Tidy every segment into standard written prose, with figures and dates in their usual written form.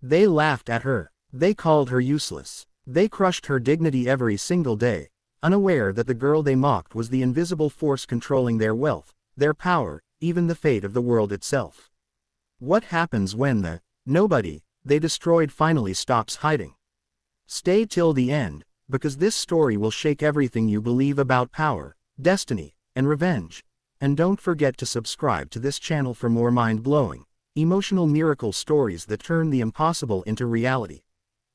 They laughed at her. They called her useless. They crushed her dignity every single day, unaware that the girl they mocked was the invisible force controlling their wealth, their power, even the fate of the world itself. What happens when the nobody they destroyed finally stops hiding? Stay till the end, because this story will shake everything you believe about power, destiny, and revenge. And don't forget to subscribe to this channel for more mind-blowing, emotional miracle stories that turn the impossible into reality.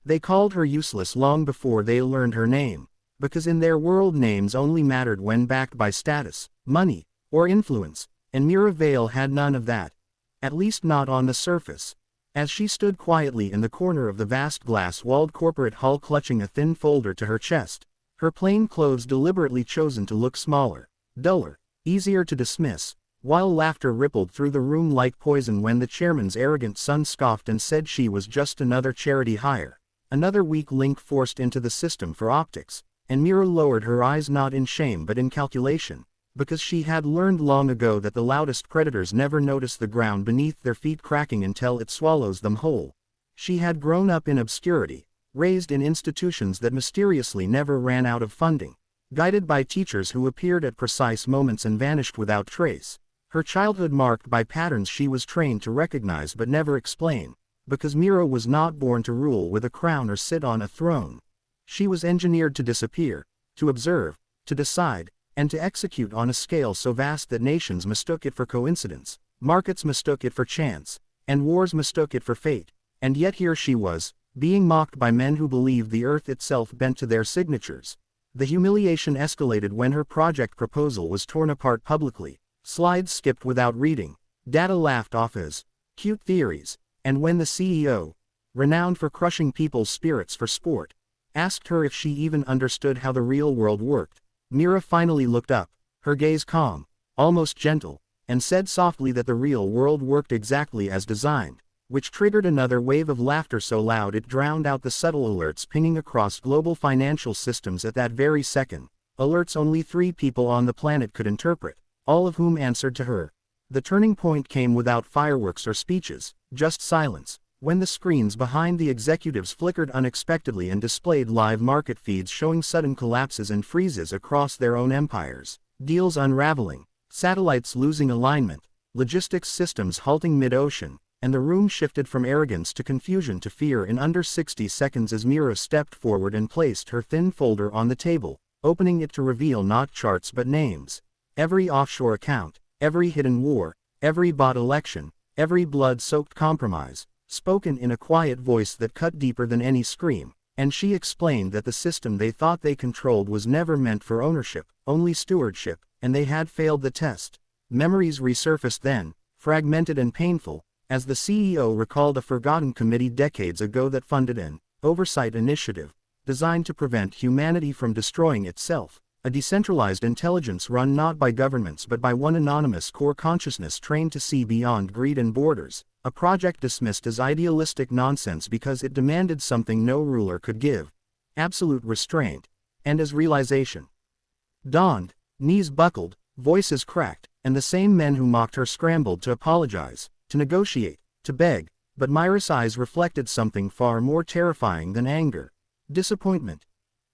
They called her useless long before they learned her name, because in their world names only mattered when backed by status, money, or influence, and Mira Vale had none of that. At least not on the surface. As she stood quietly in the corner of the vast glass-walled corporate hall clutching a thin folder to her chest, her plain clothes deliberately chosen to look smaller, duller, easier to dismiss, while laughter rippled through the room like poison when the chairman's arrogant son scoffed and said she was just another charity hire, another weak link forced into the system for optics, and Mira lowered her eyes not in shame but in calculation, because she had learned long ago that the loudest predators never notice the ground beneath their feet cracking until it swallows them whole. She had grown up in obscurity, raised in institutions that mysteriously never ran out of funding, guided by teachers who appeared at precise moments and vanished without trace, her childhood marked by patterns she was trained to recognize but never explain, because Mira was not born to rule with a crown or sit on a throne. She was engineered to disappear, to observe, to decide, and to execute on a scale so vast that nations mistook it for coincidence, markets mistook it for chance, and wars mistook it for fate, and yet here she was, being mocked by men who believed the earth itself bent to their signatures. The humiliation escalated when her project proposal was torn apart publicly, slides skipped without reading, data laughed off as cute theories, and when the CEO, renowned for crushing people's spirits for sport, asked her if she even understood how the real world worked, Mira finally looked up, her gaze calm, almost gentle, and said softly that the real world worked exactly as designed, which triggered another wave of laughter so loud it drowned out the subtle alerts pinging across global financial systems at that very second, alerts only 3 people on the planet could interpret, all of whom answered to her. The turning point came without fireworks or speeches, just silence, when the screens behind the executives flickered unexpectedly and displayed live market feeds showing sudden collapses and freezes across their own empires, deals unraveling, satellites losing alignment, logistics systems halting mid-ocean, and the room shifted from arrogance to confusion to fear in under 60 seconds as Mira stepped forward and placed her thin folder on the table, opening it to reveal not charts but names. Every offshore account, every hidden war, every bought election, every blood-soaked compromise, spoken in a quiet voice that cut deeper than any scream, and she explained that the system they thought they controlled was never meant for ownership, only stewardship, and they had failed the test. Memories resurfaced then, fragmented and painful, as the CEO recalled a forgotten committee decades ago that funded an oversight initiative, designed to prevent humanity from destroying itself, a decentralized intelligence run not by governments but by one anonymous core consciousness trained to see beyond greed and borders, a project dismissed as idealistic nonsense because it demanded something no ruler could give: absolute restraint. And as realization dawned, knees buckled, voices cracked, and the same men who mocked her scrambled to apologize, to negotiate, to beg, but Mira's eyes reflected something far more terrifying than anger: disappointment.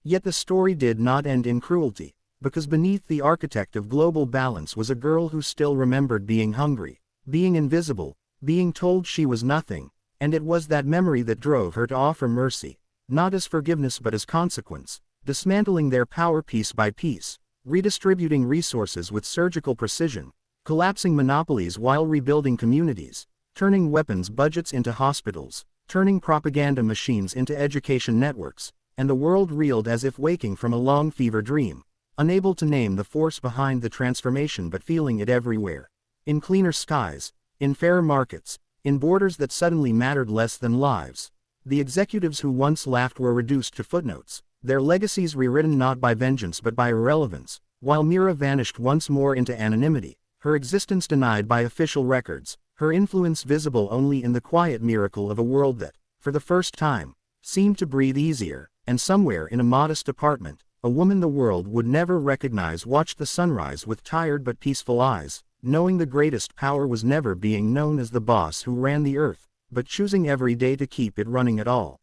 Yet the story did not end in cruelty, because beneath the architect of global balance was a girl who still remembered being hungry, being invisible, being told she was nothing, and it was that memory that drove her to offer mercy, not as forgiveness but as consequence, dismantling their power piece by piece, redistributing resources with surgical precision, collapsing monopolies while rebuilding communities, turning weapons budgets into hospitals, turning propaganda machines into education networks, and the world reeled as if waking from a long fever dream, unable to name the force behind the transformation but feeling it everywhere. In cleaner skies, in fairer markets, in borders that suddenly mattered less than lives. The executives who once laughed were reduced to footnotes, their legacies rewritten not by vengeance but by irrelevance, while Mira vanished once more into anonymity, her existence denied by official records, her influence visible only in the quiet miracle of a world that, for the first time, seemed to breathe easier. And somewhere in a modest apartment, a woman the world would never recognize watched the sunrise with tired but peaceful eyes, knowing the greatest power was never being known as the boss who ran the earth, but choosing every day to keep it running at all.